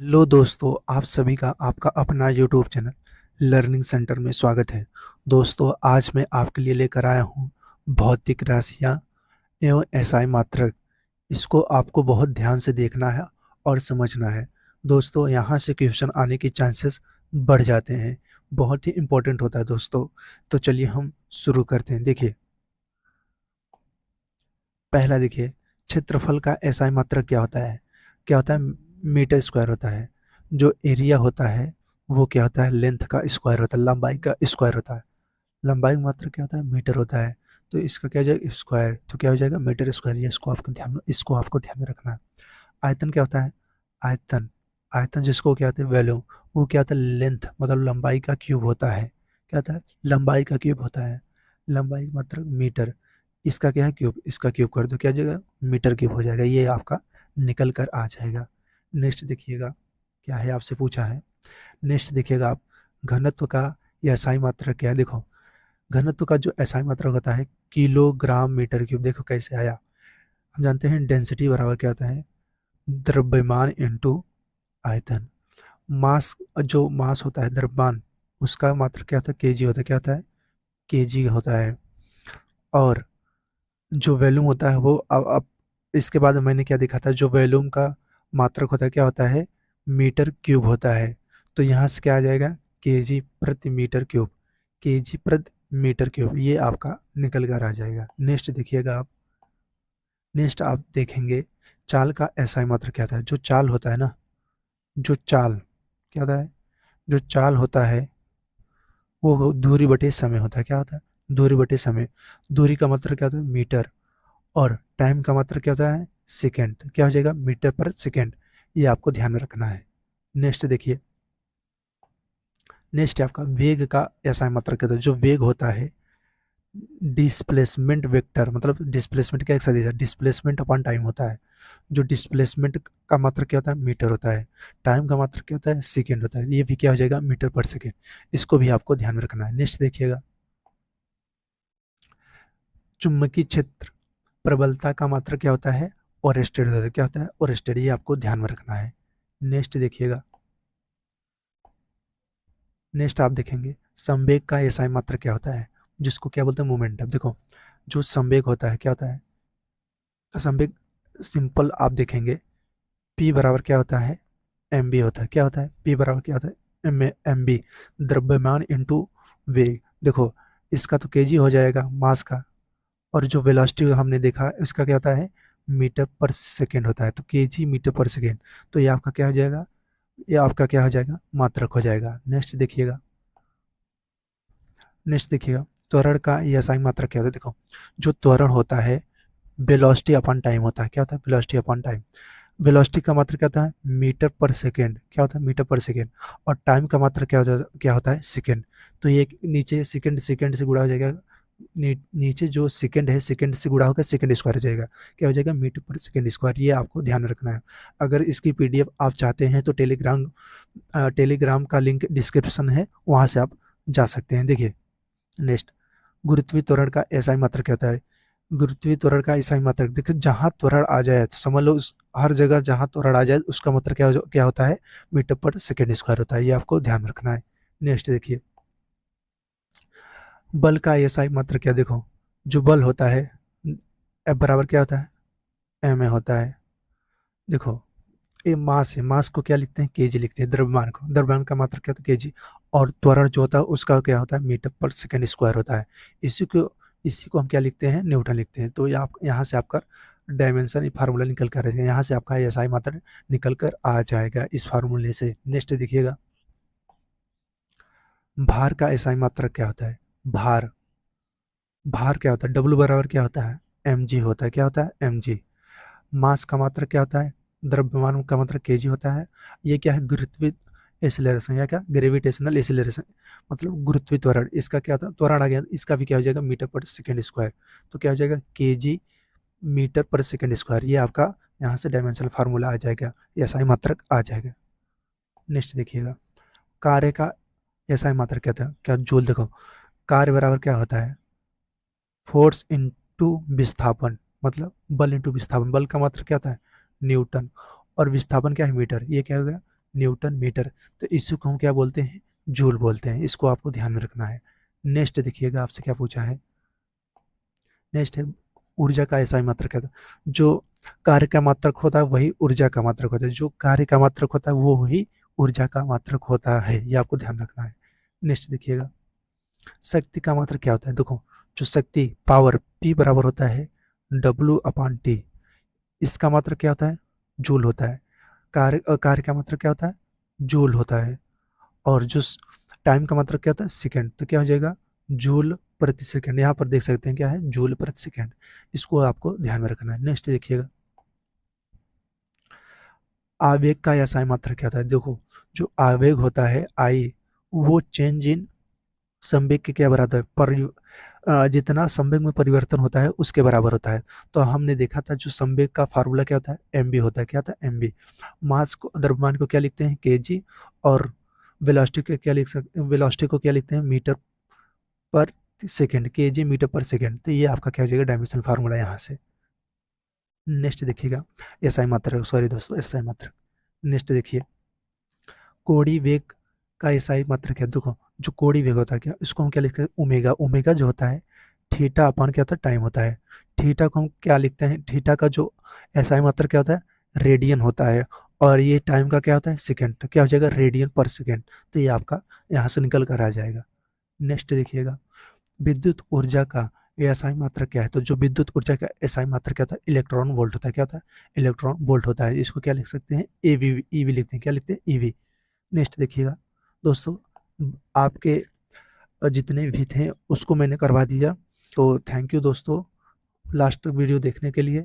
लो दोस्तों, आप सभी का आपका अपना यूट्यूब चैनल लर्निंग सेंटर में स्वागत है। दोस्तों, आज मैं आपके लिए लेकर आया हूँ भौतिक राशियाँ एवं एसआई मात्रक। इसको आपको बहुत ध्यान से देखना है और समझना है। दोस्तों, यहाँ से क्वेश्चन आने की चांसेस बढ़ जाते हैं। बहुत ही इम्पोर्टेंट होता है दोस्तों। तो चलिए हम शुरू करते हैं। देखिए, पहला देखिए, क्षेत्रफल का एसआई मात्रक क्या होता है? क्या होता है? मीटर स्क्वायर होता है। जो एरिया होता है वो क्या होता है? लेंथ का स्क्वायर होता है, लंबाई का स्क्वायर होता है। लंबाई का मात्रक क्या होता है? मीटर होता है। तो इसका क्या हो जाएगा? स्क्वायर। तो क्या हो जाएगा? Metre square. ये इसको आपको ध्यान में रखना है। आयतन क्या होता है? आयतन आयतन जिसको क्या होता है? वॉल्यूम। वो क्या होता है? लेंथ, मतलब लंबाई का क्यूब होता है। क्या होता है? लंबाई का क्यूब होता है। लंबाई मतलब मीटर। इसका क्या है? क्यूब। इसका क्यूब कर दो, क्या हो जाएगा? मीटर क्यूब हो जाएगा। ये आपका निकल कर आ जाएगा। नेक्स्ट देखिएगा, क्या है आपसे पूछा है। नेक्स्ट देखिएगा आप, घनत्व का एसआई मात्रक क्या है? देखो, घनत्व का जो एसआई मात्रक होता है किलोग्राम मीटर क्यूब। देखो कैसे आया। हम जानते हैं डेंसिटी बराबर क्या होता है? द्रव्यमान इंटू आयतन। मास, जो मास होता है द्रव्यमान, उसका मात्रक क्या होता है? केजी होता है। क्या होता है? केजी होता है। और जो वॉल्यूम होता है वो अब इसके बाद मैंने क्या देखा था, जो वॉल्यूम का मात्रक होता है क्या होता है? मीटर क्यूब होता है। तो यहाँ से क्या आ जाएगा? केजी प्रति मीटर क्यूब। केजी प्रति मीटर क्यूब, ये आपका निकल कर आ जाएगा। नेक्स्ट देखिएगा आप। नेक्स्ट आप देखेंगे, चाल का एसआई मात्रक क्या होता है? जो चाल होता है ना, जो चाल क्या होता है? जो चाल होता है वो दूरी बटे समय होता है। क्या होता है? दूरी बटे समय। दूरी का मात्रक क्या होता है? मीटर। और टाइम का मात्रक क्या होता है? सेकेंड। क्या हो जाएगा? मीटर पर सेकेंड। ये आपको ध्यान में रखना है। नेक्स्ट देखिए, नेक्स्ट है आपका वेग का एसआई मात्रक क्या होता है? जो वेग होता है, डिस्प्लेसमेंट वेक्टर, मतलब डिस्प्लेसमेंट का एक सदिश है, डिस्प्लेसमेंट अपॉन टाइम होता है। जो डिस्प्लेसमेंट का मात्रक क्या होता है? मीटर होता है। टाइम का मात्रक क्या होता है? सेकेंड होता है। ये भी क्या हो जाएगा? मीटर पर सेकेंड। इसको भी आपको ध्यान में रखना है। नेक्स्ट देखिएगा, चुंबकीय क्षेत्र प्रबलता का मात्रक क्या होता है? ओरेस्टेड होता है। क्या होता है? ओरेस्टेड। ये आपको ध्यान में रखना है। नेक्स्ट देखिएगा, नेक्स्ट आप देखेंगे संवेग का एसआई मात्रक क्या होता है? जिसको क्या बोलते हैं? मोमेंटम। देखो, जो संवेग होता है क्या होता है? संवेग सिंपल आप देखेंगे, पी बराबर क्या होता है? एम बी होता है। क्या होता है? पी बराबर क्या होता है? एम बी, द्रव्यमान इंटू वेग। देखो, इसका तो केजी हो जाएगा मास का। और जो वेलोसिटी हमने देखा इसका क्या होता है? मीटर पर सेकेंड होता है। तो केजी मीटर पर सेकेंड। तो ये आपका क्या हो जाएगा? ये आपका क्या हो जाएगा? मात्रक हो जाएगा। नेक्स्ट देखिएगा, नेक्स्ट देखिएगा, त्वरण का एसआई मात्रक क्या होता है? देखो, जो त्वरण होता है वेलोसिटी अपॉन टाइम होता है। क्या होता है? Velocity upon time. वेलोसिटी का मात्रक क्या होता है? मीटर पर सेकेंड। क्या होता है? मीटर पर सेकेंड। और टाइम का मात्रक क्या होता है? सेकेंड। तो ये नीचे सेकेंड, सेकेंड से गुणा हो जाएगा। नीचे जो सेकेंड है सेकेंड से गुणा होकर सेकेंड स्क्वायर हो जाएगा। क्या हो जाएगा? मीटर पर सेकेंड स्क्वायर। ये आपको ध्यान में रखना है। अगर इसकी पीडीएफ आप चाहते हैं तो टेलीग्राम का लिंक डिस्क्रिप्शन है, वहाँ से आप जा सकते हैं। देखिए, नेक्स्ट, गुरुत्वीय त्वरण का एसआई मात्रक क्या होता है? गुरुत्वीय त्वरण का ईसाई मात्रक, देखिए जहाँ त्वरण आ जाए तो समझ लो उस हर जगह जहाँ त्वरण आ जाए उसका मात्रक क्या होता है? मीटर पर सेकेंड स्क्वायर होता है। ये आपको ध्यान में रखना है। नेक्स्ट देखिए, बल का एसआई मात्रक क्या? देखो, जो बल होता है एफ बराबर क्या होता है? एम ए होता है। देखो, ये मास है, मास को क्या लिखते हैं? केजी लिखते हैं। द्रव्यमान को, द्रव्यमान का मात्रक क्या होता है? केजी। और त्वरण जो होता है उसका क्या होता है? मीटर पर सेकेंड स्क्वायर होता है। इसी को हम क्या लिखते हैं? न्यूटन लिखते हैं। तो ये आप यहाँ से आपका डायमेंशन फार्मूला निकल कर रहेगा। यहाँ से आपका एसआई मात्रक निकल कर आ जाएगा इस फार्मूले से। नेक्स्ट देखिएगा, भार का एसआई मात्रक क्या होता है? भार, भार क्या होता है? डब्ल्यू बराबर क्या होता है? एम जी होता है। क्या होता है? M G. मास का मात्रक क्या होता है? द्रव्यमान का मात्रक केजी होता है। ये क्या है? गुरुत्वीय एक्सीलरेशन, या क्या? ग्रेविटेशनल एक्सीलरेशन, मतलब गुरुत्वीय त्वरण। इसका क्या होता है? त्वरण आ गया, इसका भी क्या हो जाएगा? मीटर पर सेकेंड स्क्वायर। तो क्या हो जाएगा? केजी मीटर पर सेकेंड स्क्वायर। ये आपका यहाँ से डायमेंशनल फार्मूला आ जाएगा, एसआई मात्रक आ जाएगा। नेक्स्ट देखिएगा, कार्य का एसआई मात्रक क्या था? क्या? जूल। देखो, कार्य बराबर क्या होता है? फोर्स इंटू विस्थापन, मतलब बल इंटू विस्थापन। बल का मात्रक क्या होता है? न्यूटन। और विस्थापन क्या है? मीटर। ये क्या हो गया? Newton, metre. तो इसको हम क्या बोलते हैं? जूल बोलते हैं। इसको आपको ध्यान में रखना है। नेक्स्ट देखिएगा, आपसे क्या पूछा है। नेक्स्ट है ऊर्जा का एसआई मात्रक क्या होता है? जो कार्य का मात्रक होता है वही ऊर्जा का मात्रक होता है। जो कार्य का मात्रक होता है वो ही ऊर्जा का मात्रक होता है। ये आपको ध्यान रखना है। नेक्स्ट देखिएगा, शक्ति का मात्रक क्या होता है? देखो, जो शक्ति पावर P बराबर होता है W/T। इसका मात्रक क्या होता है? जूल होता है। कार्य का मात्रक क्या होता है? जूल होता है। और जो टाइम का मात्रक क्या होता है? सेकंड। तो क्या हो जाएगा? जूल प्रति सेकंड। यहाँ पर देख सकते हैं क्या है? जूल प्रति सेकंड। इसको आपको ध्यान में रखना है। नेक्स्ट देखिएगा, आवेग का एसआई मात्रक क्या होता है? देखो, जो आवेग होता है आई, वो चेंज इन संवेग के क्या बराबर है? जितना संवेग में परिवर्तन होता है उसके बराबर होता है। तो हमने देखा था जो संवेग का फार्मूला क्या होता है? एमबी होता है। क्या होता है? एमबी। मास को, द्रव्यमान को क्या लिखते हैं? केजी। और वेलोसिटी को क्या लिख सकते हैं? वेलोसिटी को क्या लिखते हैं? मीटर पर सेकेंड। केजी मीटर पर सेकेंड। तो ये आपका क्या हो जाएगा? डायमेंशन फार्मूला यहाँ से। नेक्स्ट देखिएगा, एसआई मात्रक, सॉरी दोस्तों, एसआई मात्रक। नेक्स्ट देखिए, कोणीय वेग का एसआई मात्रक है। देखो, जो कोणीय वेग होता है क्या, इसको हम क्या लिखते हैं? ओमेगा। ओमेगा जो होता है थीटा अपन क्या होता है? टाइम होता है। थीटा को हम क्या लिखते हैं? थीटा का जो एसआई मात्रक क्या होता है? रेडियन होता है। और ये टाइम का क्या होता है? सेकंड। तो क्या हो जाएगा? रेडियन पर सेकंड। तो ये आपका यहाँ से निकल कर आ जाएगा। नेक्स्ट देखिएगा, विद्युत ऊर्जा का एसआई मात्रक क्या है? तो जो विद्युत ऊर्जा का एसआई मात्रक क्या होता है? इलेक्ट्रॉन वोल्ट होता है। क्या होता है? इलेक्ट्रॉन वोल्ट होता है। इसको क्या लिख सकते हैं? ईवी। ईवी लिखते हैं। क्या लिखते हैं? ईवी। नेक्स्ट देखिएगा दोस्तों, आपके जितने भी थे उसको मैंने करवा दिया। तो थैंक यू दोस्तों लास्ट तक वीडियो देखने के लिए।